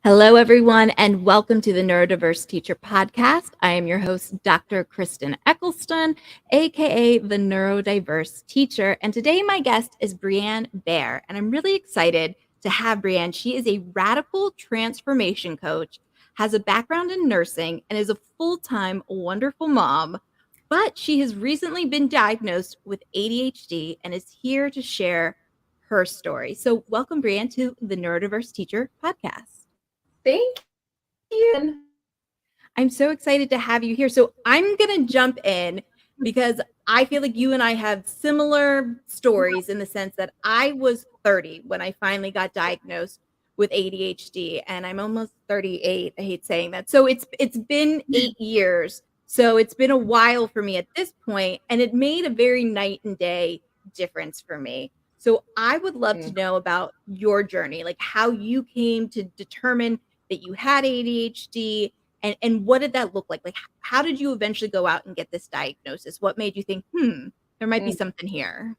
Hello, everyone, and welcome to the Neurodiverse Teacher Podcast. I am your host, Dr. Kristen Eccleston, aka the Neurodiverse Teacher. And today, my guest is Breann Bear. And I'm really excited to have Breann. She is a radical transformation coach, has a background in nursing, and is a full time wonderful mom. But she has recently been diagnosed with ADHD and is here to share her story. So, welcome, Breann, to the Neurodiverse Teacher Podcast. Thank you. I'm so excited to have you here. So I'm going to jump in because I feel like you and I have similar stories in the sense that I was 30 when I finally got diagnosed with ADHD, and I'm almost 38. I hate saying that. So it's been 8 years. So it's been a while for me at this point, and it made a very night and day difference for me. So I would love to know about your journey, like how you came to determine that you had ADHD, and what did that look like? Like, how did you eventually go out and get this diagnosis? What made you think, there might be something here?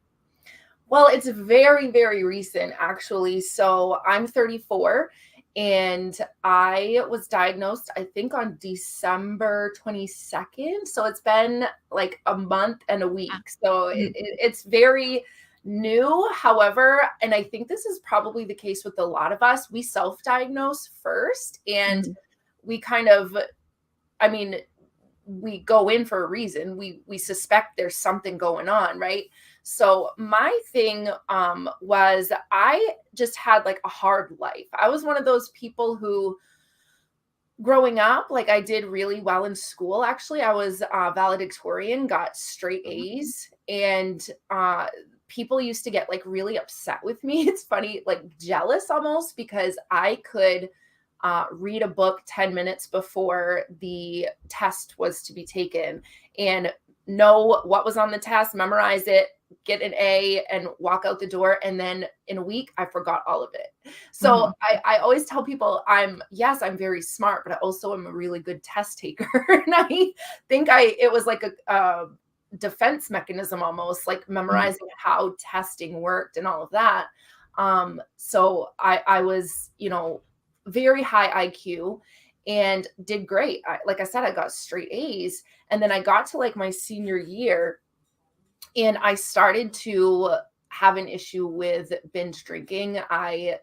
Well, it's very, very recent, actually. So I'm 34, and I was diagnosed, I think, on December 22nd. So it's been like a month and a week. So it's very new. However, and I think this is probably the case with a lot of us, we self-diagnose first, and we kind of, I mean, we go in for a reason. We suspect there's something going on, right? So my thing was I just had like a hard life. I was one of those people who, growing up, like I did really well in school. Actually, I was valedictorian, got straight A's, and people used to get like really upset with me. It's funny, like jealous almost, because I could read a book 10 minutes before the test was to be taken and know what was on the test, memorize it, get an A, and walk out the door. And then in a week, I forgot all of it. So I always tell people I'm very smart, but I also am a really good test taker. And I think it was like a defense mechanism, almost like memorizing how testing worked and all of that. So I was, very high IQ and did great. Like I said, I got straight A's. And then I got to like my senior year and I started to have an issue with binge drinking. I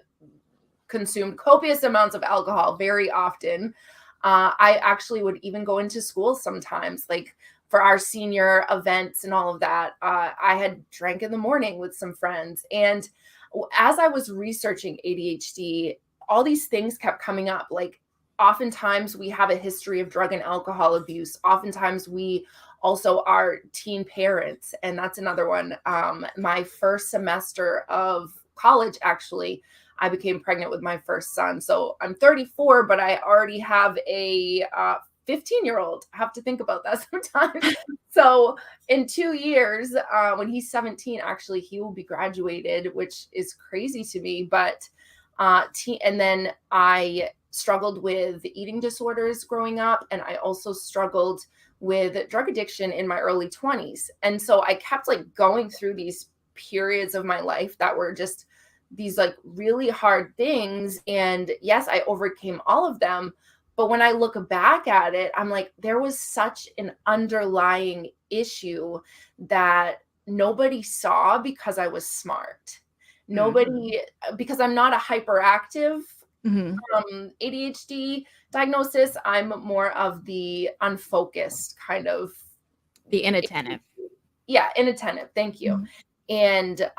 consumed copious amounts of alcohol very often. I actually would even go into school sometimes, like for our senior events and all of that. I had drank in the morning with some friends. And as I was researching ADHD, all these things kept coming up. Like oftentimes we have a history of drug and alcohol abuse. Oftentimes we also are teen parents. And that's another one. My first semester of college, actually, I became pregnant with my first son. So I'm 34, but I already have a 15-year-old. I have to think about that sometimes. So in 2 years, when he's 17, actually, he will be graduated, which is crazy to me. But and then I struggled with eating disorders growing up, and I also struggled with drug addiction in my early 20s. And so I kept like going through these periods of my life that were just these like really hard things. And yes, I overcame all of them. But when I look back at it, I'm like, there was such an underlying issue that nobody saw because I was smart. Nobody, because I'm not a hyperactive ADHD diagnosis. I'm more of the unfocused kind of. The inattentive. Yeah, inattentive. Thank you. And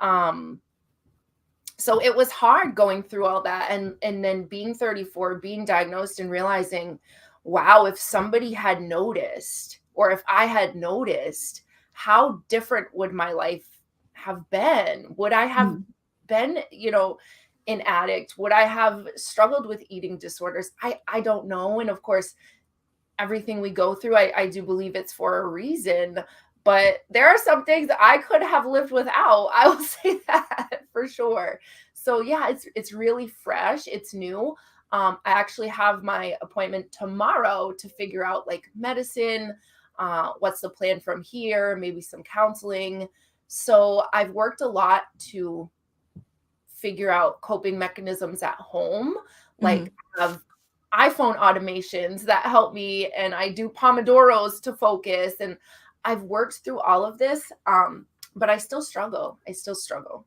so it was hard going through all that. And then being 34, being diagnosed and realizing, wow, if somebody had noticed, or if I had noticed, how different would my life have been? Would I have been, an addict? Would I have struggled with eating disorders? I don't know. And of course, everything we go through, I do believe it's for a reason. But there are some things I could have lived without. I will say that for sure. So yeah, it's really fresh. It's new. I actually have my appointment tomorrow to figure out like medicine, what's the plan from here, maybe some counseling. So I've worked a lot to figure out coping mechanisms at home, like have iPhone automations that help me, and I do Pomodoros to focus, and I've worked through all of this, but I still struggle. I still struggle.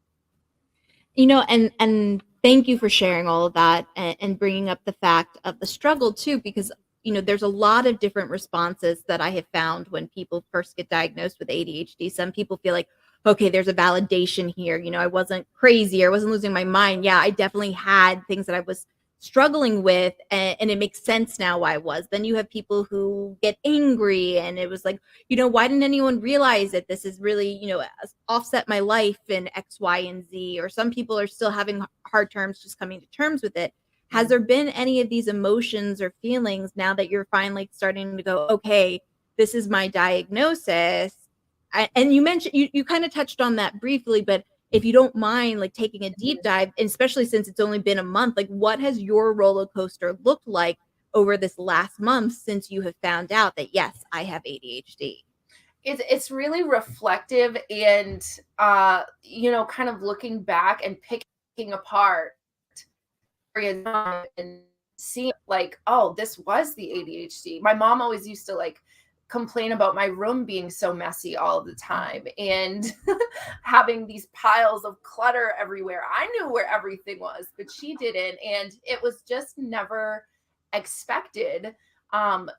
And thank you for sharing all of that, and bringing up the fact of the struggle too, because there's a lot of different responses that I have found when people first get diagnosed with ADHD. Some people feel like, okay, there's a validation here. I wasn't crazy, or I wasn't losing my mind. Yeah, I definitely had things that I was struggling with, and it makes sense now why I was. Then you have people who get angry, and it was like, why didn't anyone realize that this is really, offset my life in X, Y, and Z? Or some people are still having hard terms just coming to terms with it. Has there been any of these emotions or feelings now that you're finally starting to go, okay, this is my diagnosis? And you mentioned, you kind of touched on that briefly, but if you don't mind, like, taking a deep dive, especially since it's only been a month, like, what has your roller coaster looked like over this last month since you have found out that, yes, I have ADHD? It's really reflective, and kind of looking back and picking apart and seeing like, oh, this was the ADHD. My mom always used to like complain about my room being so messy all the time, and having these piles of clutter everywhere. I knew where everything was, but she didn't, and it was just never expected.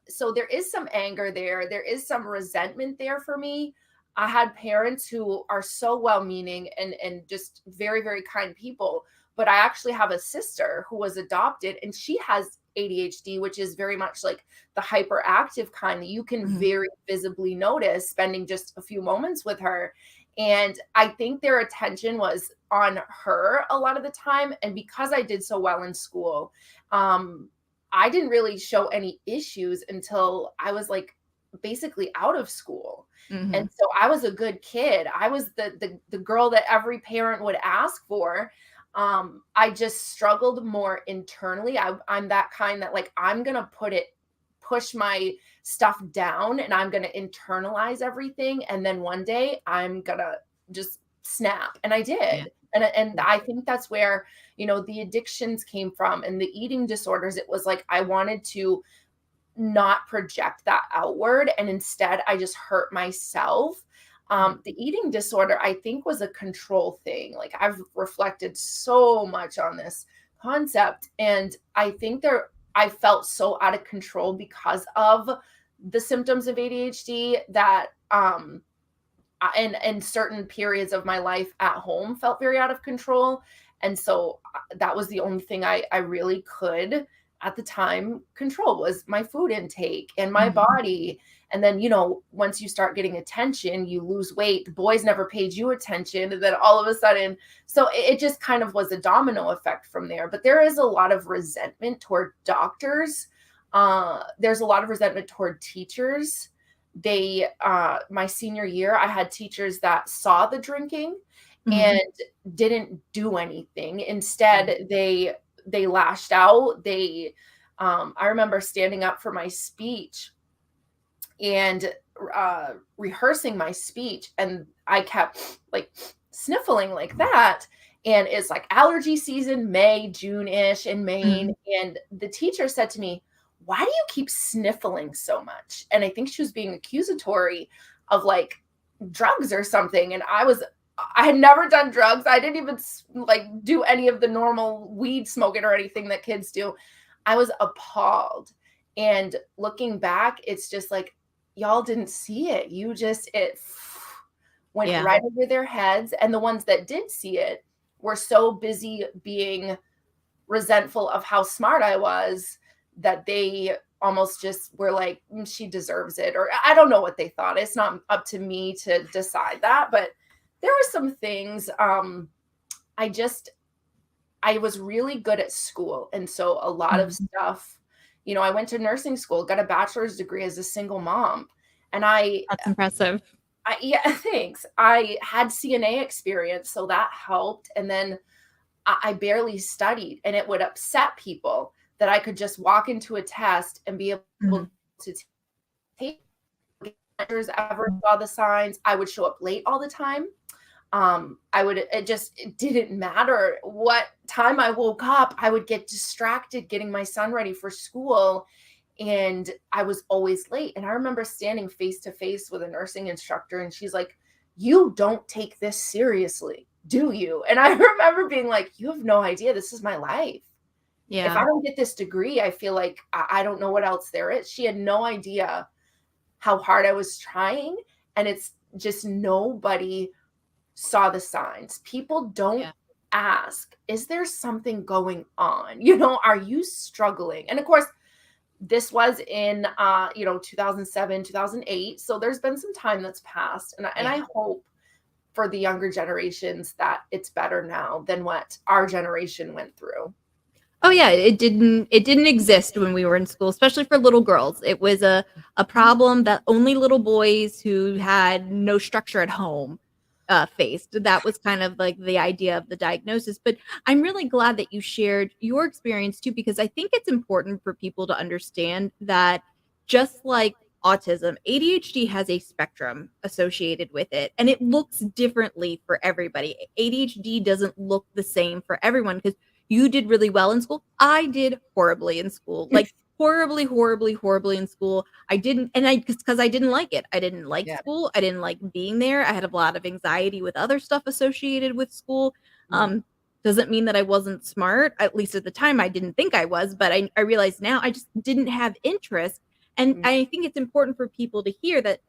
So there is some anger there. There is some resentment there for me. I had parents who are so well-meaning and just very, very kind people. But I actually have a sister who was adopted, and she has ADHD, which is very much like the hyperactive kind that you can very visibly notice spending just a few moments with her. And I think their attention was on her a lot of the time. And because I did so well in school, I didn't really show any issues until I was like basically out of school. And so I was a good kid. I was the girl that every parent would ask for. I just struggled more internally. I'm that kind that like, I'm going to push my stuff down, and I'm going to internalize everything. And then one day I'm going to just snap. And I did. Yeah. And I think that's where, the addictions came from, and the eating disorders. It was like, I wanted to not project that outward, and instead I just hurt myself. The eating disorder, I think, was a control thing. Like, I've reflected so much on this concept, and I think I felt so out of control because of the symptoms of ADHD that and certain periods of my life at home felt very out of control. And so that was the only thing I really could at the time control, was my food intake and my body. And then, once you start getting attention, you lose weight. The boys never paid you attention. And then all of a sudden, so it just kind of was a domino effect from there. But there is a lot of resentment toward doctors. There's a lot of resentment toward teachers. My senior year, I had teachers that saw the drinking and didn't do anything. Instead, they lashed out. I remember standing up for my speech and rehearsing my speech, and I kept like sniffling like that. And it's like allergy season, May, June-ish in Maine. And the teacher said to me, "Why do you keep sniffling so much?" And I think she was being accusatory of like drugs or something. And I had never done drugs. I didn't even like do any of the normal weed smoking or anything that kids do. I was appalled. And looking back, it's just like, y'all didn't see it. It went right over their heads. And the ones that did see it were so busy being resentful of how smart I was that they almost just were like, she deserves it. Or I don't know what they thought. It's not up to me to decide that. But there were some things. I was really good at school. And so a lot of stuff, I went to nursing school, got a bachelor's degree as a single mom. And That's impressive. Yeah, thanks. I had CNA experience, so that helped. And then I barely studied, and it would upset people that I could just walk into a test and be able to take ever saw the signs. I would show up late all the time. It didn't matter what time I woke up, I would get distracted getting my son ready for school, and I was always late. And I remember standing face to face with a nursing instructor, and she's like, "You don't take this seriously, do you?" And I remember being like, "You have no idea. This is my life. If I Yeah. don't get this degree, I feel like I don't know what else there is." She had no idea how hard I was trying. And it's just nobody saw the signs. People don't Yeah. ask, is there something going on? You know, are you struggling? And of course, this was in 2007, 2008. So there's been some time that's passed. And Yeah. I hope for the younger generations that it's better now than what our generation went through. Oh yeah, it didn't exist when we were in school, especially for little girls. It was a problem that only little boys who had no structure at home faced. That was kind of like the idea of the diagnosis. But I'm really glad that you shared your experience too, because I think it's important for people to understand that just like autism, ADHD has a spectrum associated with it, and it looks differently for everybody. ADHD doesn't look the same for everyone because you did really well in school. I did horribly in school, like horribly, horribly, horribly in school. I didn't, and I because I didn't like it. I didn't like Yeah. school. I didn't like being there. I had a lot of anxiety with other stuff associated with school. Mhm. Doesn't mean that I wasn't smart. At least at the time, I didn't think I was, but I realize now I just didn't have interest. And Mhm. I think it's important for people to hear that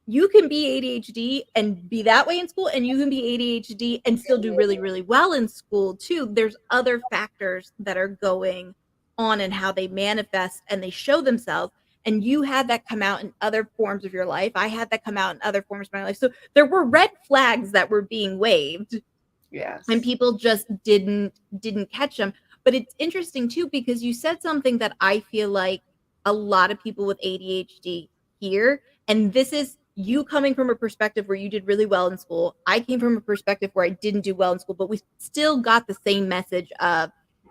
you can be ADHD and be that way in school, and you can be ADHD and still do really, really well in school too. There's other factors that are going on and how they manifest and they show themselves. And you had that come out in other forms of your life. I had that come out in other forms of my life. So there were red flags that were being waved and Yes. people just didn't catch them. But it's interesting too because you said something that I feel like a lot of people with ADHD hear, and this is you coming from a perspective where you did really well in school. I came from a perspective where I didn't do well in school, but we still got the same message of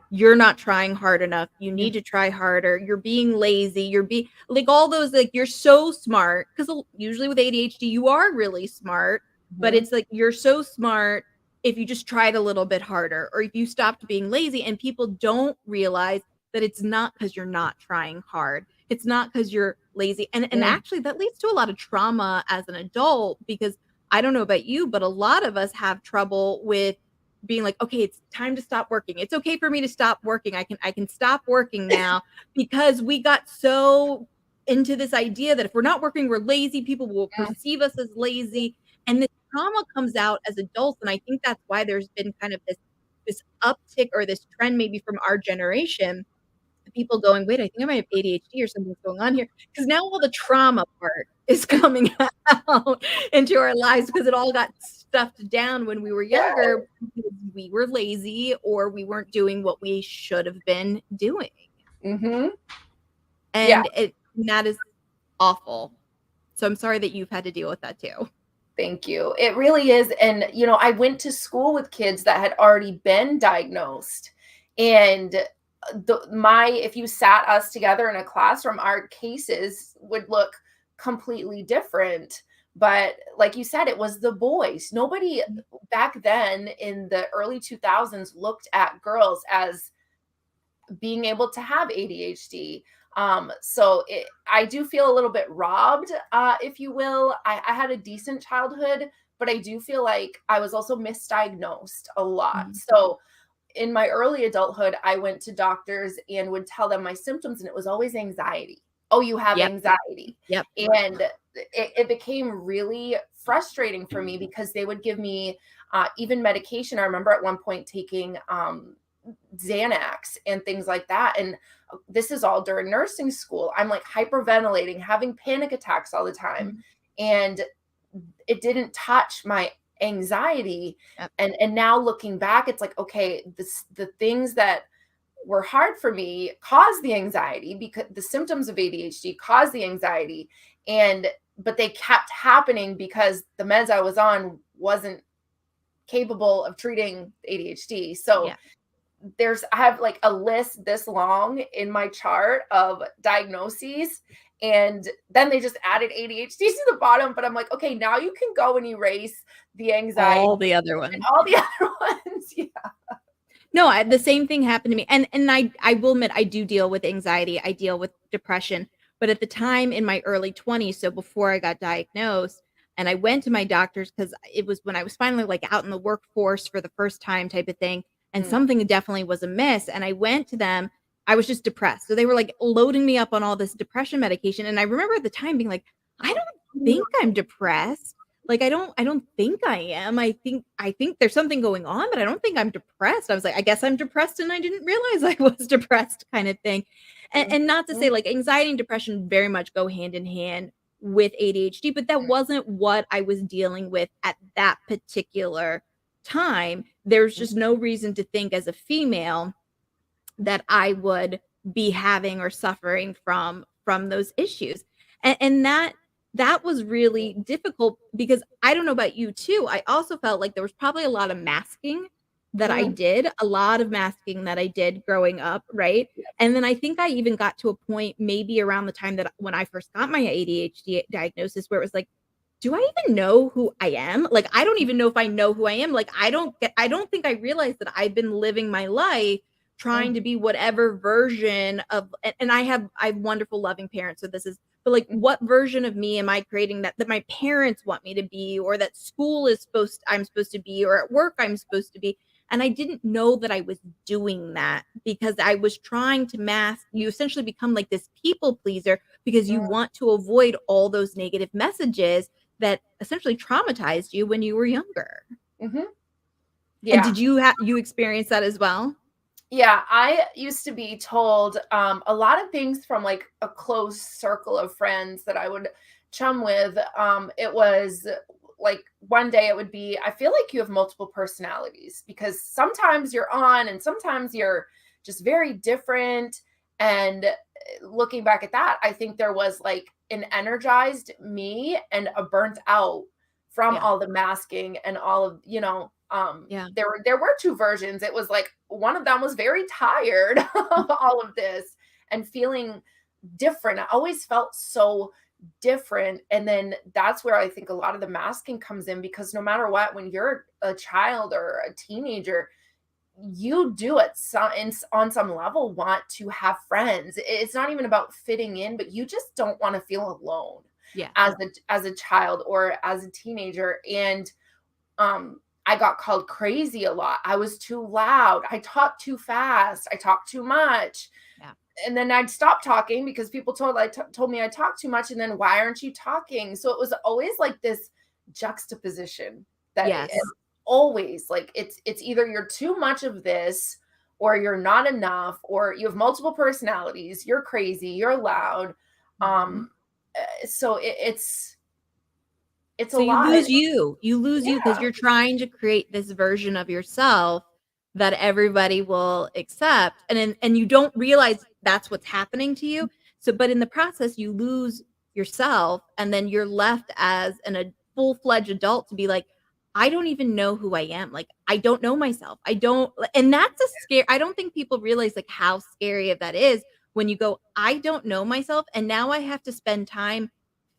you're not trying hard enough. You need to try harder. You're being lazy. You're being like all those like you're so smart because usually with ADHD you are really smart, but Mhm. it's like you're so smart if you just tried a little bit harder or if you stopped being lazy. And people don't realize that it's not because you're not trying hard. It's not because you're lazy. And Mm. actually that leads to a lot of trauma as an adult because I don't know about you, but a lot of us have trouble with being like, okay, it's time to stop working. It's okay for me to stop working. I can stop working now because we got so into this idea that if we're not working, we're lazy. People will Mm. perceive us as lazy. And this trauma comes out as adults. And I think that's why there's been kind of this uptick or this trend maybe from our generation, people going, wait, I think I might have ADHD or something's going on here. Because now all the trauma part is coming out into our lives because it all got stuffed down when we were Yeah. younger because we were lazy or we weren't doing what we should have been doing. Mhm. Yeah. And that is awful. So I'm sorry that you've had to deal with that too. Thank you. It really is. And, I went to school with kids that had already been diagnosed. And if you sat us together in a classroom, our cases would look completely different. But like you said, it was the boys. Nobody back then in the early 2000s looked at girls as being able to have ADHD. I do feel a little bit robbed, if you will. I had a decent childhood, but I do feel like I was also misdiagnosed a lot. Mhm. So in my early adulthood, I went to doctors and would tell them my symptoms, and it was always anxiety. Oh, you have Yep. anxiety. Yep. And it became really frustrating for me because they would give me even medication. I remember at one point taking Xanax and things like that. And this is all during nursing school. I'm like hyperventilating, having panic attacks all the time. Mhm. And it didn't touch my anxiety. Yep. And now looking back, it's like, okay, the things that were hard for me caused the anxiety because the symptoms of ADHD caused the anxiety. And but they kept happening because the meds I was on wasn't capable of treating ADHD. So Yeah. I have like a list this long in my chart of diagnoses, and then they just added ADHD to the bottom. But I'm like, okay, now you can go and erase the anxiety All the other and ones. all the other ones. Yeah. No, the same thing happened to me. And I will admit I do deal with anxiety. I deal with depression. But at the time in my early 20s, so before I got diagnosed, and I went to my doctors because it was when I was finally like out in the workforce for the first time type of thing, and Mm, something definitely was amiss. And I went to them. I was just depressed. So they were like loading me up on all this depression medication. And I remember at the time being like, I don't think I'm depressed. Like I don't think I am. I think there's something going on, but I don't think I'm depressed. I was like, I guess I'm depressed and I didn't realize I was depressed kind of thing. And not to say mhm, like anxiety and depression very much go hand in hand with ADHD, but that wasn't what I was dealing with at that particular time. There's mhm, just no reason to think as a female that I would be having or suffering from those issues. And that was really difficult because I don't know about you too. I also felt like there was probably a lot of masking that I mhm. did, a lot of masking that I did growing up, right? And then I think I even got to a point maybe around the time that when I first got my ADHD diagnosis where it was like, do I even know who I am? Like I don't even know if I know who I am. Like I don't think I realized that I've been living my life trying Mhm, to be whatever version of and I have wonderful loving parents so this is but like mhm, what version of me am I creating that my parents want me to be or that school is I'm supposed to be or at work I'm supposed to be and I didn't know that I was doing that because I was trying to mask you essentially become like this people pleaser because you want to avoid all those negative messages that essentially traumatized you when you were younger. mhm. And Yeah. did you experience that as well? Yeah, I used to be told a lot of things from like a close circle of friends that I would chum with. It was like one day it would be, I feel like you have multiple personalities because sometimes you're on and sometimes you're just very different. And looking back at that, I think there was like an energized me and a burnt out from Yeah. all the masking and all of, Yeah. there were two versions. It was like one of them was very tired of all of this and feeling different. I always felt so different. And then that's where I think a lot of the masking comes in because no matter what, when you're a child or a teenager, you do on some level want to have friends. It's not even about fitting in, but you just don't want to feel alone Yeah. as a child or as a teenager. And I got called crazy a lot. I was too loud. I talked too fast. I talked too much. Yeah. And then I'd stop talking because people told me I talked too much. And then why aren't you talking? So it was always like this juxtaposition that Yes. always like it's either you're too much of this or you're not enough or you have multiple personalities. You're crazy. You're loud. Mhm. So it's a So you lot. lose you. You lose you because Yeah. you're trying to create this version of yourself that everybody will accept, and you don't realize that's what's happening to you. So, but in the process, you lose yourself, and then you're left as a full-fledged adult to be like, I don't even know who I am. Like, I don't know myself. I don't, and that's a scare. I don't think people realize like how scary that is when you go, I don't know myself, and now I have to spend time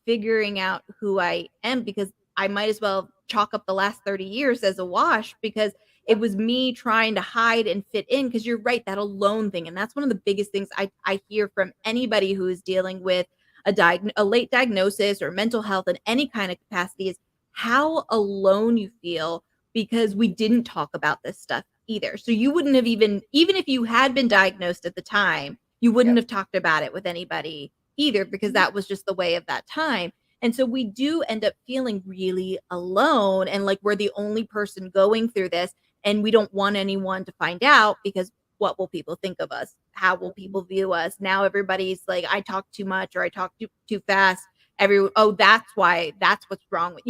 figuring out who I am because I might as well chalk up the last 30 years as a wash because it was me trying to hide and fit in because you're right that alone thing and that's one of the biggest things I hear from anybody who is dealing with a late diagnosis or mental health in any kind of capacity is how alone you feel because we didn't talk about this stuff either. So you wouldn't have even if you had been diagnosed at the time, you wouldn't Yep. have talked about it with anybody either because Mhm. that was just the way of that time. And so we do end up feeling really alone and like we're the only person going through this and we don't want anyone to find out because what will people think of us? How will people view us? Now everybody's like I talk too much or I talk too fast. That's why that's what's wrong with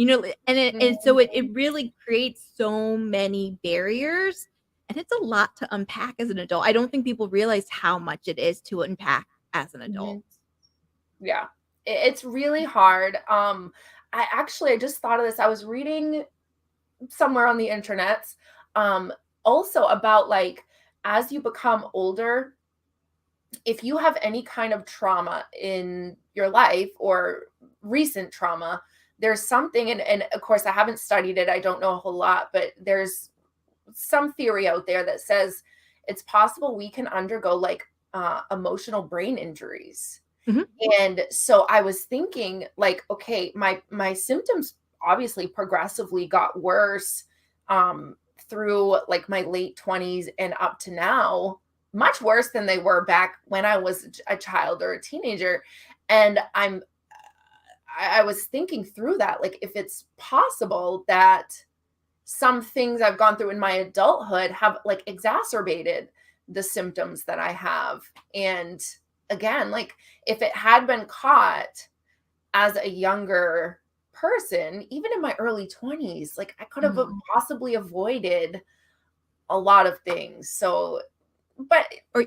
and so it Mhm. really creates so many barriers and it's a lot to unpack as an adult. I don't think people realize how much it is to unpack as an adult. Mhm. Yeah. It's really hard. I just thought of this. I was reading somewhere on the internet, um, also about like as you become older, if you have any kind of trauma in your life or recent trauma, there's something, and of course, I haven't studied it. I don't know a whole lot, but there's some theory out there that says it's possible we can undergo like emotional brain injuries. Mhm. And so I was thinking like, okay, my symptoms obviously progressively got worse through like my late 20s and up to now, much worse than they were back when I was a child or a teenager. And I was thinking through that, like if it's possible that some things I've gone through in my adulthood have like exacerbated the symptoms that I have. And again, like if it had been caught as a younger person, even in my early 20s, like I could have Mhm. possibly avoided a lot of things. So, but Or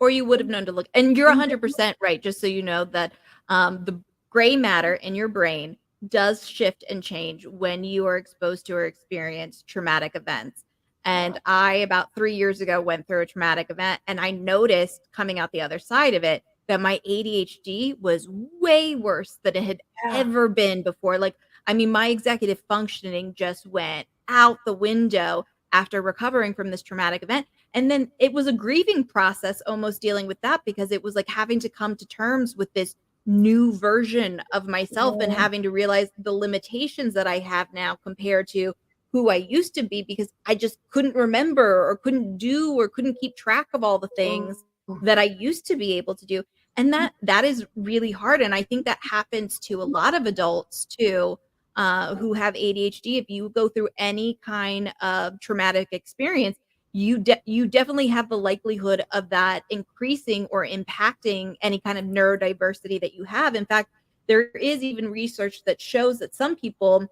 or you would have known to look, and you're 100% right, just so you know that, the gray matter in your brain does shift and change when you are exposed to or experience traumatic events, yeah, and I, about 3 years ago, went through a traumatic event, and I noticed coming out the other side of it that my ADHD was way worse than it had yeah, ever been before. Like, I mean, my executive functioning just went out the window after recovering from this traumatic event, and then it was a grieving process almost dealing with that, because it was like having to come to terms with this new version of myself and yeah, having to realize the limitations that I have now compared to who I used to be, because I just couldn't remember or couldn't do or couldn't keep track of all the things mm, that I used to be able to do. And that is really hard. And I think that happens to a lot of adults too, who have ADHD. If you go through any kind of traumatic experience, you definitely have the likelihood of that increasing or impacting any kind of neurodiversity that you have. In fact, there is even research that shows that some people,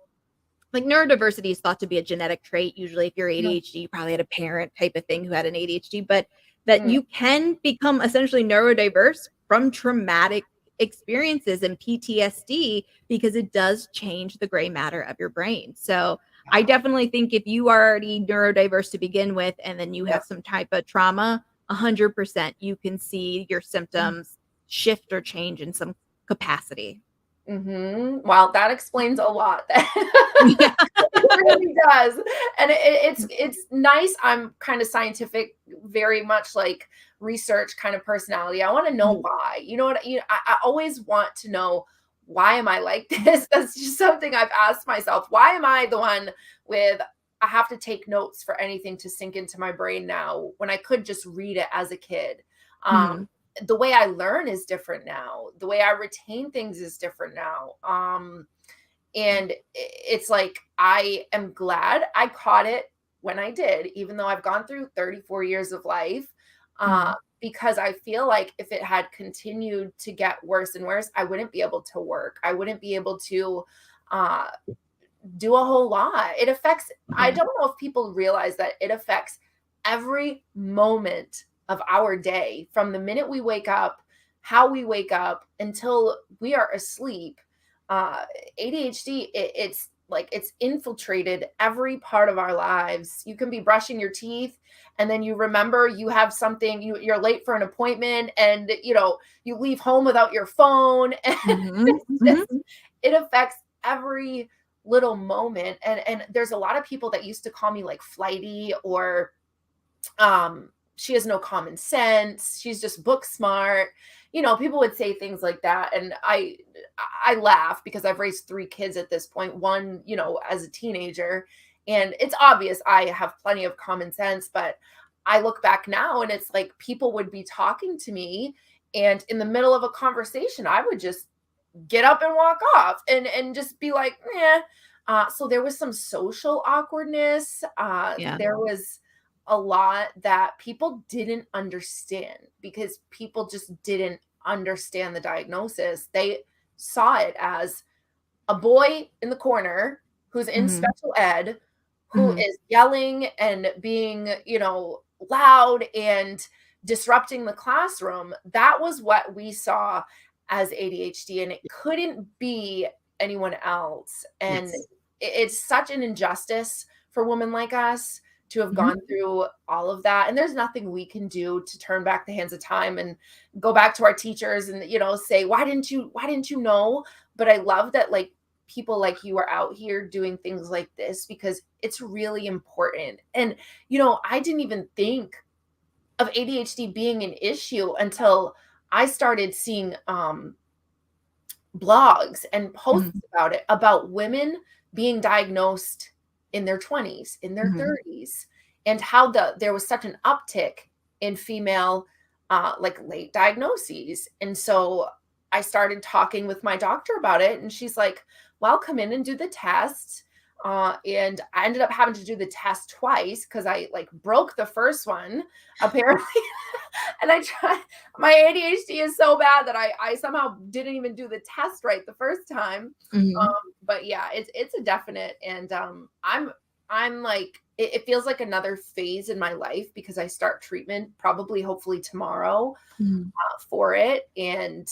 like, neurodiversity is thought to be a genetic trait. Usually, if you're mm, ADHD, you probably had a parent type of thing who had an ADHD, but that mm, you can become essentially neurodiverse from traumatic experiences and PTSD, because it does change the gray matter of your brain. So I yeah, definitely think if you are already neurodiverse to begin with, and then you yep. have some type of trauma, 100% you can see your symptoms shift or change in some capacity. Wow, that explains a lot. Yeah. It really does, and it's nice. I'm kind of scientific, very much like research kind of personality. I want to know Mhm. why. You know what? I always want to know why am I like this. That's just something I've asked myself. Why am I the one with? I have to take notes for anything to sink into my brain now when I could just read it as a kid. Um, Mhm. the way I learn is different now. The way I retain things is different now. And it's like I am glad I caught it when I did, even though I've gone through 34 years of life. Mhm. Because I feel like if it had continued to get worse and worse, I wouldn't be able to work. I wouldn't be able to uh, do a whole lot. It affects, I Mhm. don't know if people realize that it affects every moment of our day from the minute we wake up, how we wake up until we are asleep. Uh, ADHD, it's like it's infiltrated every part of our lives. You can be brushing your teeth and then you remember you have something, you're late for an appointment and you leave home without your phone. And Mhm. it's Mhm. just, it affects every little moment. And there's a lot of people that used to call me like flighty or she has no common sense, she's just book smart. People would say things like that, and I laugh because I've raised 3 kids at this point, one as a teenager, and it's obvious I have plenty of common sense. But I look back now and it's like people would be talking to me, and in the middle of a conversation I would just get up and walk off and just be like, yeah. So there was some social awkwardness. Yeah. There was a lot that people didn't understand because people just didn't understand the diagnosis. They saw it as a boy in the corner who's in Mhm. special ed, who Mhm. is yelling and being, loud and disrupting the classroom. That was what we saw as ADHD, and it couldn't be anyone else. And Yes. it's such an injustice for women like us to have Mhm. gone through all of that. And there's nothing we can do to turn back the hands of time and go back to our teachers and, say, why didn't you know? But I love that, like, people like you are out here doing things like this because it's really important. And, I didn't even think of ADHD being an issue until I started seeing blogs and posts Mhm. about it, about women being diagnosed in their 20s, in their Mhm. 30s, and how there was such an uptick in female like late diagnoses. And so I started talking with my doctor about it, and she's like, well, come in and do the test. And I ended up having to do the test twice because I like broke the first one apparently. And I tried, my ADHD is so bad that I somehow didn't even do the test right the first time. Mhm. But yeah, it's a definite. And I'm like, it feels like another phase in my life because I start treatment probably hopefully tomorrow Mhm. for it. And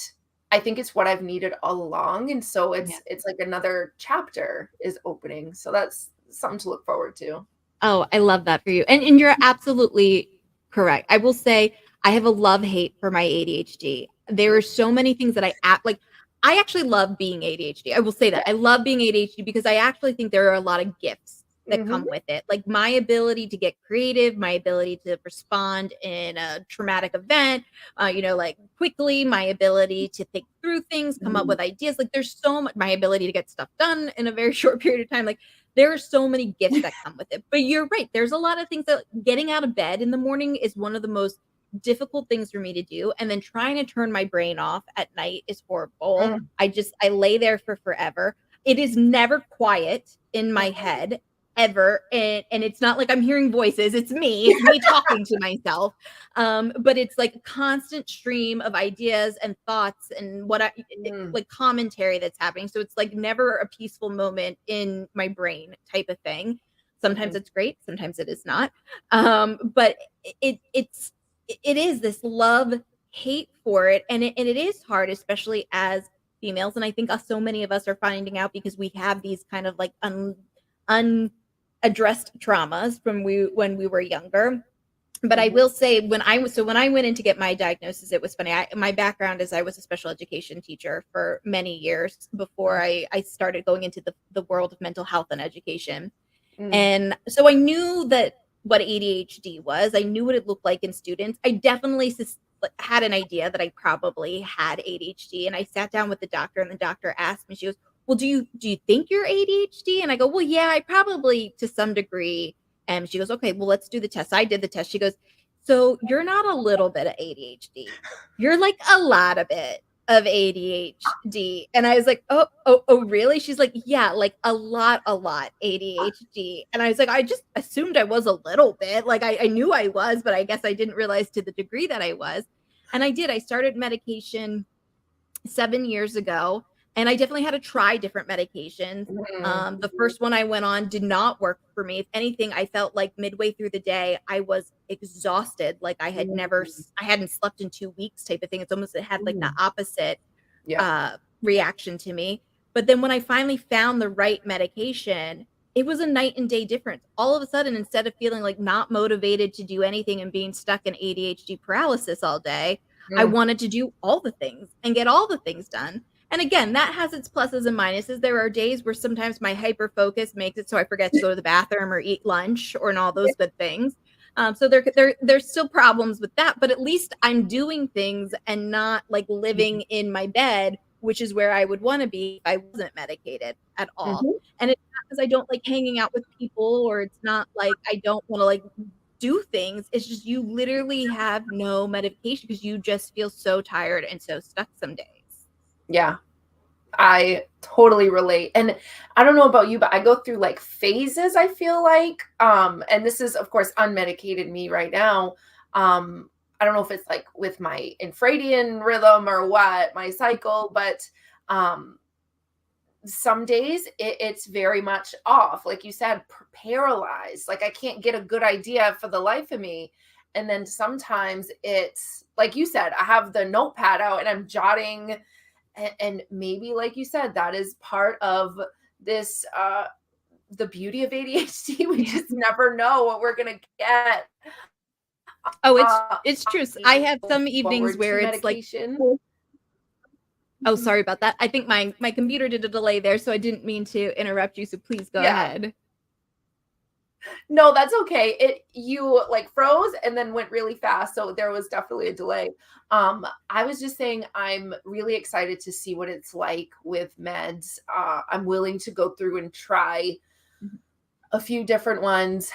I think it's what I've needed all along. And so Yeah. it's like another chapter is opening. So that's something to look forward to. Oh, I love that for you, and you're absolutely correct. I will say I have a love-hate for my ADHD. There are so many things that I actually love being ADHD. I will say that. I love being ADHD because I actually think there are a lot of gifts that Mm-hmm. come with it. Like my ability to get creative, my ability to respond in a traumatic event, like quickly, my ability to think through things, come up with ideas. Like there's so much my ability to get stuff done in a very short period of time. Like there are so many gifts that come with it. But you're right. There's a lot of things that getting out of bed in the morning is one of the most difficult things for me to do. And then trying to turn my brain off at night is horrible. Mm-hmm. I lay there for forever. It is never quiet in my head ever. And it's not like I'm hearing voices. It's me talking to myself. But it's like a constant stream of ideas and thoughts and like commentary that's happening. So it's like never a peaceful moment in my brain type of thing. Sometimes Mm-hmm. it's great, sometimes it is not. But it is this love hate for it, and it is hard, especially as females. And I think so many of us are finding out because we have these kind of like unaddressed traumas from when we were younger. But I Mm-hmm. will say when I went in to get my diagnosis, it was funny. My background is I was a special education teacher for many years before I started going into the world of mental health and education. Mm-hmm. And so I knew that what ADHD was. I knew what it looked like in students. I definitely had an idea that I probably had ADHD. And I sat down with the doctor, and the doctor asked me, she goes, "Well, do you think you're ADHD?" And I go, "Well, yeah, I probably to some degree." And she goes, "Okay, well, let's do the test." I did the test. She goes, "So you're not a little bit of ADHD. You're like a lot of it of ADHD." And I was like, "Oh, really?" She's like, "Yeah, like a lot ADHD." And I was like, "I just assumed I was a little bit. Like I knew I was, but I guess I didn't realize to the degree that I was." And I did. I started medication 7 years ago, and I definitely had to try different medications. The Mm-hmm. first one I went on did not work for me. If anything, I felt like midway through the day, I was exhausted. Like I hadn't slept in 2 weeks type of thing. It's almost, it had like the Mm-hmm. opposite Yeah. reaction to me. But then when I finally found the right medication, it was a night and day difference. All of a sudden, instead of feeling like not motivated to do anything and being stuck in ADHD paralysis all day, I Mm. wanted to do all the things and get all the things done. And again, that has its pluses and minuses. There are days where sometimes my hyper focus makes it so I forget to go to the bathroom or eat lunch or and all those good things. So there's still problems with that, but at least I'm doing things and not like living in my bed, which is where I would want to be if I wasn't medicated at all. Mhm. And it's not because I don't like hanging out with people, or it's not like I don't want to like do things. It's just you literally have no medication because you just feel so tired and so stuck some days. Yeah, I totally relate. And I don't know about you, but I go through like phases, I feel like. And this is of course unmedicated me right now. I don't know if it's like with my infradian rhythm or what, my cycle, but um some days it's very much off, like you said, paralyzed, like I can't get a good idea for the life of me. And then sometimes it's like you said, I have the notepad out and I'm jotting, and maybe like you said, that is part of this the beauty of ADHD. We just never know what we're gonna get. Oh, it's true. I have some evenings Forward where to it's like, medication. oh, sorry about that. I think my computer did a delay there, so I didn't mean to interrupt you. So please go Yeah. ahead. No, that's okay. You like froze and then went really fast, so there was definitely a delay. I was just saying I'm really excited to see what it's like with meds. I'm willing to go through and try a few different ones.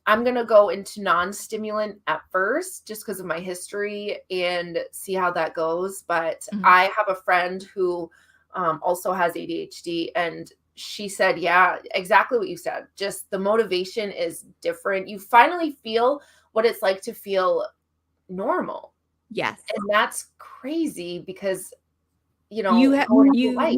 I'm gonna go into non-stimulant at first just because of my history and see how that goes. But I have a friend who also has ADHD, and she said, yeah, exactly what you said. Just the motivation is different. You finally feel what it's like to feel normal. Yes. And that's crazy because, You going through life.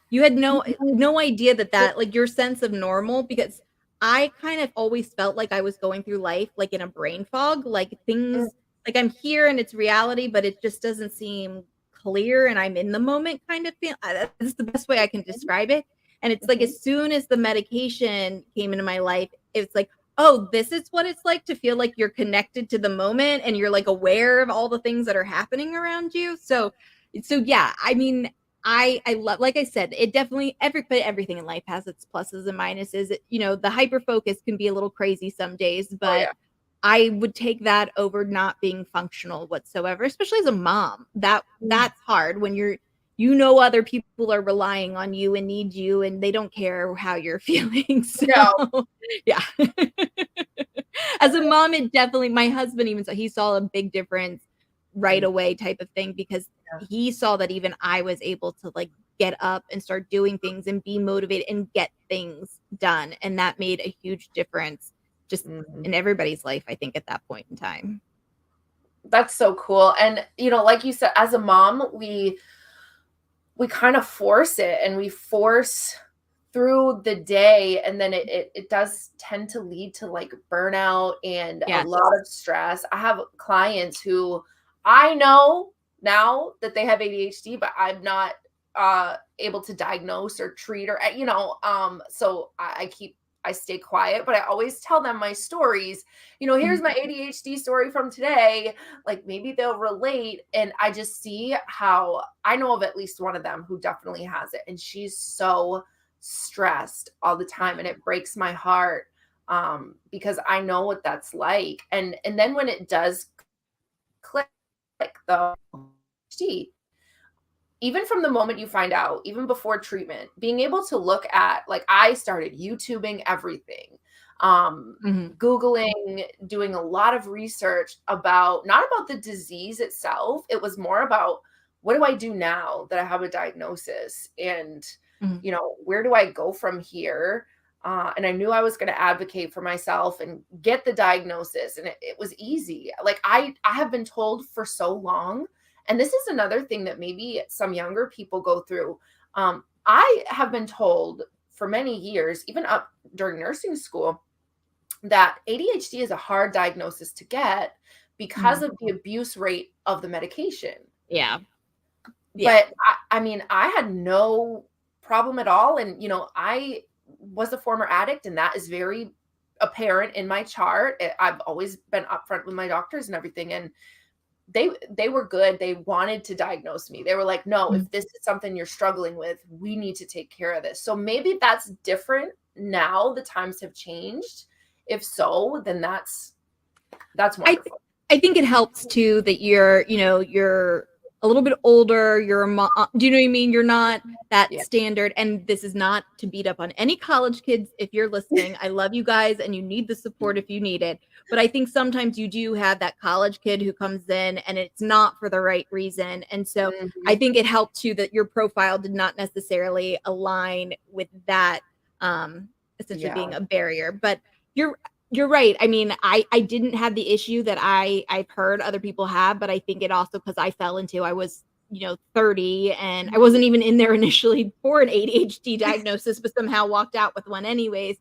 you had no idea that like your sense of normal, because I kind of always felt like I was going through life like in a brain fog, like things like I'm here and it's reality, but it just doesn't seem clear and I'm in the moment kind of feel. That's the best way I can describe it. And it's like as soon as the medication came into my life, it's like, oh, this is what it's like to feel like you're connected to the moment and you're like aware of all the things that are happening around you. So yeah, I mean, I love, like I said, it definitely everything in life has its pluses and minuses. The hyper focus can be a little crazy some days, but I would take that over not being functional whatsoever, especially as a mom. That's hard when other people are relying on you and need you and they don't care how you're feeling. So No. yeah. As a mom, it definitely, my husband even he saw a big difference right away type of thing, because he saw that even I was able to like get up and start doing things and be motivated and get things done. And that made a huge difference just in everybody's life, I think, at that point in time. That's so cool. And like you said, as a mom, we kind of force it and we force through the day, and then it does tend to lead to like burnout and a lot of stress. I have clients who I know now that they have ADHD, but I'm not able to diagnose or treat, or so I stay quiet, but I always tell them my stories. Here's my ADHD story from today. Like maybe they'll relate. And I just see how I know of at least one of them who definitely has it. And she's so stressed all the time. And it breaks my heart because I know what that's like. And then when it does click, the ADHD, even from the moment you find out, even before treatment, being able to look at, like, I started YouTubing everything, Googling, doing a lot of research about, not about the disease itself. It was more about, what do I do now that I have a diagnosis? And, where do I go from here? And I knew I was going to advocate for myself and get the diagnosis. And it was easy. Like I have been told for so long. And this is another thing that maybe some younger people go through. I have been told for many years, even up during nursing school, that ADHD is a hard diagnosis to get because of the abuse rate of the medication. Yeah. But I mean, I had no problem at all. And, I was a former addict, and that is very apparent in my chart. I've always been upfront with my doctors and everything. And they were good. They wanted to diagnose me. They were like, no, if this is something you're struggling with, we need to take care of this. So maybe that's different now. The times have changed. If so, then that's wonderful. I think it helps too that you're a little bit older. You're a mom. Do you know what I mean? You're not that standard. And this is not to beat up on any college kids. If you're listening, I love you guys and you need the support if you need it. But I think sometimes you do have that college kid who comes in and it's not for the right reason. And so I think it helped too that your profile did not necessarily align with that, essentially being a barrier. But you're right. I mean, I didn't have the issue that I've heard other people have, but I think it also, because I fell into, I was 30 and I wasn't even in there initially for an ADHD diagnosis, but somehow walked out with one anyways.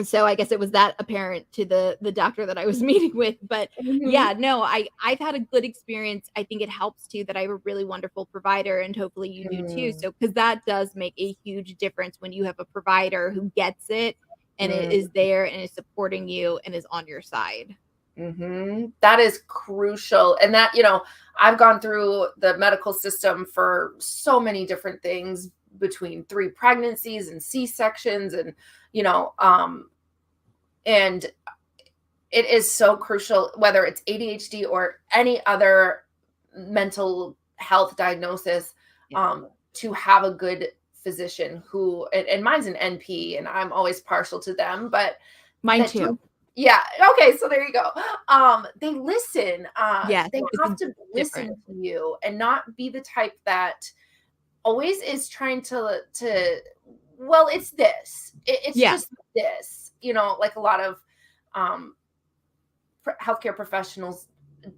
So I guess it was that apparent to the doctor that I was meeting with. But Mhm. yeah, no, I've had a good experience. I think it helps too that I have a really wonderful provider, and hopefully you do too. Mm, So because that does make a huge difference when you have a provider who gets it and it mm, is there and is supporting you and is on your side. That is crucial. And that, I've gone through the medical system for so many different things between 3 pregnancies and C-sections and, you know, and it is so crucial, whether it's ADHD or any other mental health diagnosis, Yeah. to have a good physician who, and mine's an NP, and I'm always partial to them, but Mine that do, too. yeah, okay, so there you go. They listen. Yes, They it's have to listen different. to you and not be the type that always is trying to. Well, it's this. It's Yeah. just this. Like a lot of um, healthcare professionals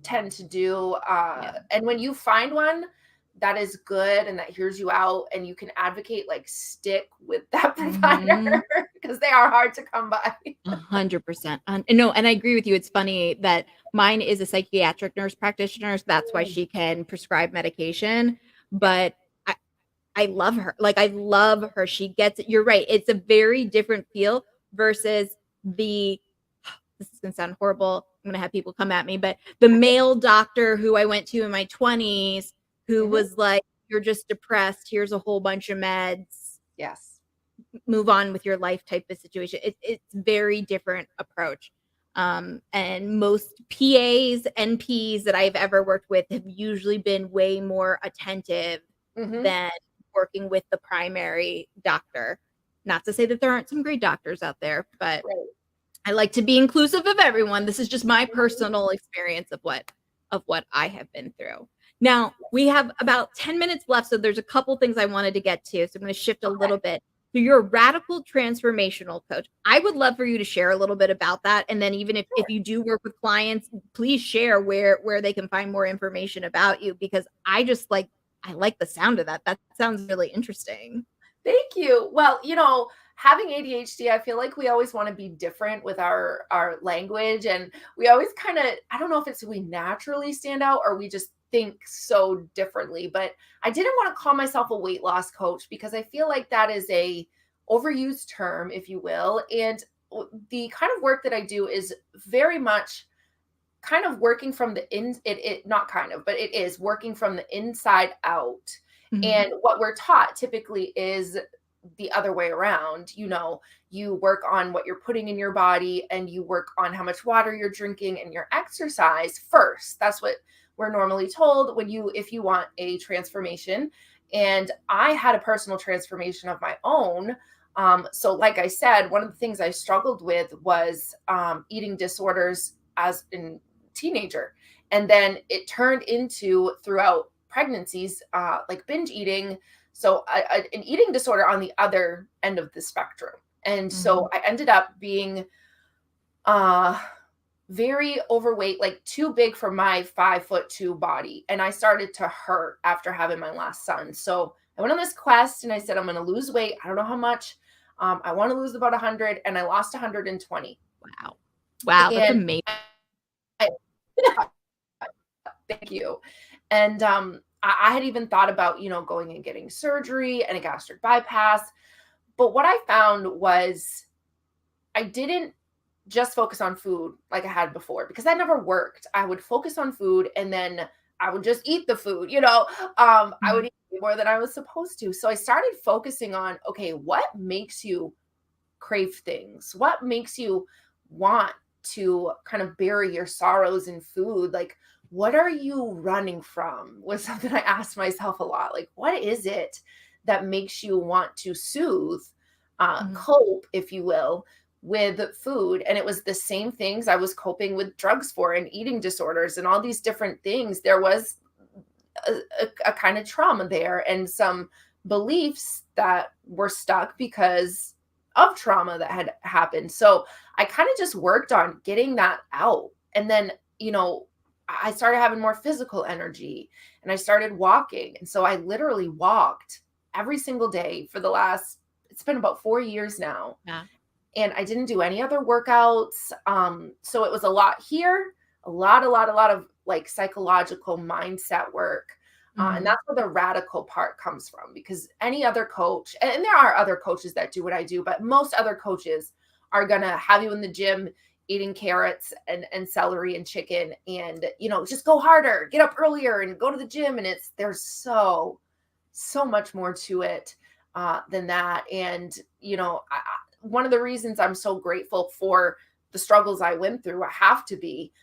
tend to do. Yeah. And when you find one that is good and that hears you out and you can advocate, like stick with that provider Hmm. because they are hard to come by. 100%. No, and I agree with you. It's funny that mine is a psychiatric nurse practitioner, so that's why Mm, she can prescribe medication. yeah. But I, I love her. Like I love her. She gets it. You're right. It's a very different feel versus the this is gonna sound horrible. I'm gonna have people come at me, but the male doctor who I went to in my 20s who Mhm. was like, you're just depressed. Here's a whole bunch of meds, Yes. move on with your life type of situation. It's very different approach. And most PAs, NPs that I've ever worked with have usually been way more attentive Hmm. than working with the primary doctor. Not to say that there aren't some great doctors out there, but Right. I like to be inclusive of everyone. This is just my Mhm. personal experience of what I have been through. Now, we have about 10 minutes left, so there's a couple things I wanted to get to. So I'm going to shift a little Okay. bit. So you're a radical transformational coach. I would love for you to share a little bit about that. And then even if Sure. you do work with clients, please share where they can find more information about you because I like the sound of that. That sounds really interesting. Thank you. Well, having ADHD, I feel like we always want to be different with our language, and we always kind of, I don't know if it's we naturally stand out or we just think so differently, but I didn't want to call myself a weight loss coach because I feel like that is a overused term, if you will, and the kind of work that I do is very much kind of working from the it not kind of, but it is working from the inside out. Mhm. And what we're taught typically is the other way around. You work on what you're putting in your body and you work on how much water you're drinking and your exercise first. That's what we're normally told when you if you want a transformation. And I had a personal transformation of my own. So like I said, one of the things I struggled with was eating disorders as in teenager. And then it turned into throughout pregnancies, like binge eating. So an eating disorder on the other end of the spectrum. And so Mhm. I ended up being uh, very overweight, like too big for my 5'2" body. And I started to hurt after having my last son. So I went on this quest and I said, I'm going to lose weight. I don't know how much. I want to lose about 100. And I lost 120. Wow. Wow, that's And amazing. I, thank you. And I had even thought about, going and getting surgery and a gastric bypass. But what I found was I didn't just focus on food like I had before because I never worked. I would focus on food and then I would just eat the food, I would Mhm. eat more than I was supposed to. So I started focusing on, okay, what makes you crave things? What makes you want to kind of bury your sorrows in food? Like, what are you running from? Was something I asked myself a lot. Like, what is it that makes you want to soothe, Mhm. cope, if you will, with food? And it was the same things I was coping with drugs for and eating disorders and all these different things. There was a kind of trauma there and some beliefs that were stuck because of trauma that had happened. So I kind of just worked on getting that out. And then, I started having more physical energy and I started walking. And so I literally walked every single day for it's been about 4 years now. Yeah. and I didn't do any other workouts. So it was a lot here, a lot of like psychological mindset work. And that's where the radical part comes from, because any other coach, and there are other coaches that do what I do, but most other coaches are going to have you in the gym eating carrots and celery and chicken and, just go harder, get up earlier and go to the gym. And there's so much more to it than that. And, one of the reasons I'm so grateful for the struggles I went through, I have to be,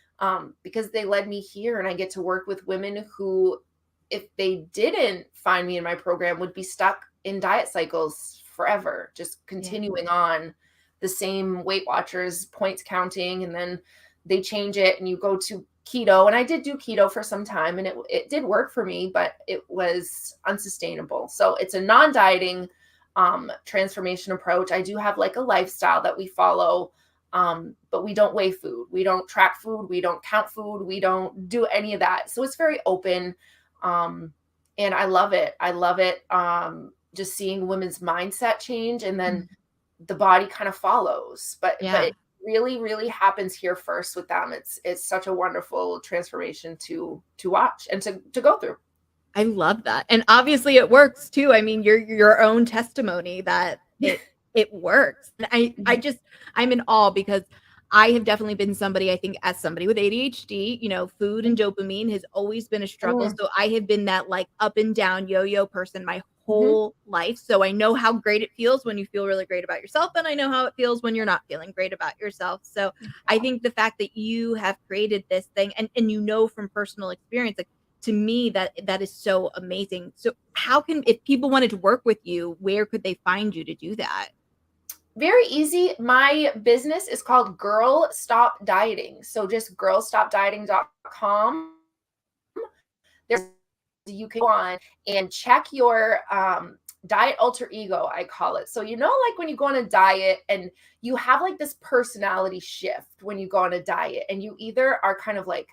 because they led me here, and I get to work with women who, if they didn't find me in my program, would be stuck in diet cycles forever, just continuing on the same Weight Watchers points counting. And then they change it and you go to keto. And I did do keto for some time, and it did work for me, but it was unsustainable. So it's a non-dieting transformation approach. I do have like a lifestyle that we follow, but we don't weigh food. We don't track food. We don't count food. We don't do any of that. So it's very open. And I love it. I love it. Just seeing women's mindset change, and then the body kind of follows, but it really, really happens here first with them. It's such a wonderful transformation to watch and to go through. I love that. And obviously it works too. I mean, you're your own testimony that it works. And I'm in awe, because I have definitely been somebody, I think, as somebody with ADHD, food and dopamine has always been a struggle. So I have been that like up and down yo-yo person my whole life. So I know how great it feels when you feel really great about yourself, and I know how it feels when you're not feeling great about yourself. So I think the fact that you have created this thing, and from personal experience, like, to me, that is so amazing. So if people wanted to work with you, where could they find you to do that? Very easy. My business is called Girl Stop Dieting. So just girlstopdieting.com. You can go on and check your diet alter ego, I call it. So, like when you go on a diet and you have like this personality shift when you go on a diet, and you either are kind of like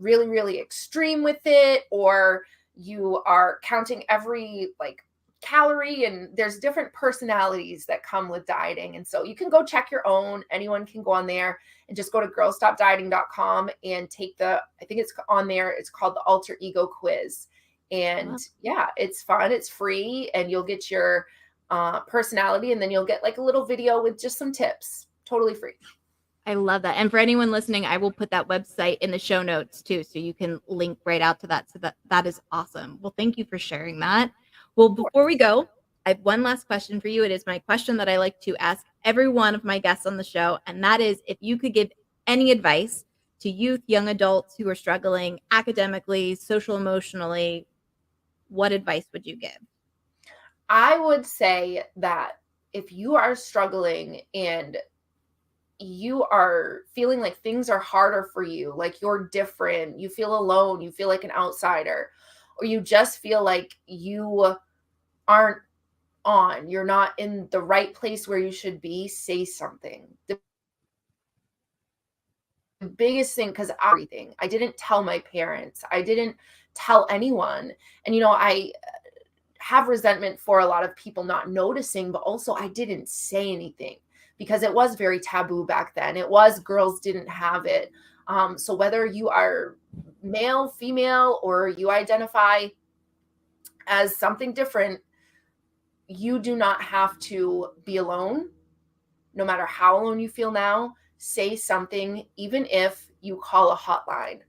really, really extreme with it, or you are counting every like calorie, and there's different personalities that come with dieting. And so you can go check your own. Anyone can go on there and just go to girlstopdieting.com and take I think it's on there, it's called the Alter Ego Quiz. And it's fun, it's free, and you'll get your personality, and then you'll get like a little video with just some tips, totally free. I love that. And for anyone listening, I will put that website in the show notes too, so you can link right out to that. So that is awesome. Well, thank you for sharing that. Well, before we go, I have one last question for you. It is my question that I like to ask every one of my guests on the show, and that is, if you could give any advice to youth, young adults who are struggling academically, social, emotionally, what advice would you give? I would say that if you are struggling and you are feeling like things are harder for you, like you're different, you feel alone, you feel like an outsider, or you just feel like you aren't you're not in the right place where you should be, say something. The biggest thing, because everything, I didn't tell my parents, I didn't tell anyone. And, I have resentment for a lot of people not noticing, but also I didn't say anything because it was very taboo back then. It was, girls didn't have it. So whether you are male, female, or you identify as something different, you do not have to be alone. No matter how alone you feel now, say something, even if you call a hotline.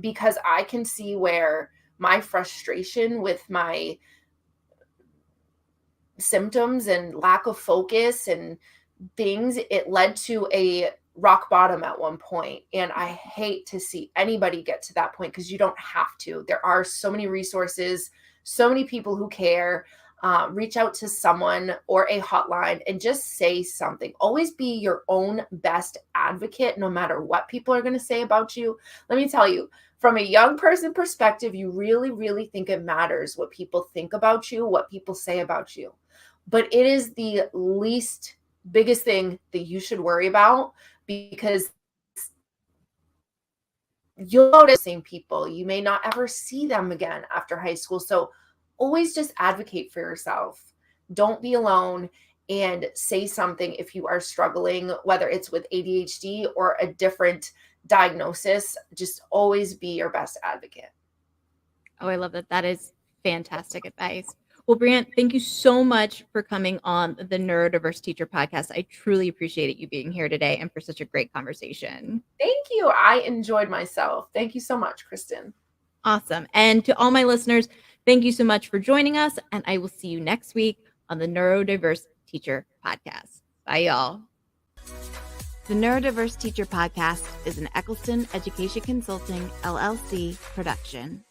Because I can see where my frustration with my symptoms and lack of focus and things, it led to a rock bottom at one point. And I hate to see anybody get to that point, because you don't have to. There are so many resources, so many people who care. Reach out to someone or a hotline and just say something. Always be your own best advocate, no matter what people are going to say about you. Let me tell you, from a young person perspective, you really, really think it matters what people think about you, what people say about you. But it is the least biggest thing that you should worry about, because you'll notice the same people. You may not ever see them again after high school. So always just advocate for yourself. Don't be alone. and say something if you are struggling, whether it's with ADHD or a different diagnosis. Just always be your best advocate. Oh, I love that. That is fantastic advice. Well, Breann, thank you so much for coming on the Neurodiverse Teacher podcast. I truly appreciate you being here today and for such a great conversation. Thank you. I enjoyed myself. Thank you so much, Kristen. Awesome. And to all my listeners, thank you so much for joining us. And I will see you next week on the Neurodiverse Teacher podcast. Bye, y'all. The Neurodiverse Teacher podcast is an Eccleston Education Consulting, LLC production.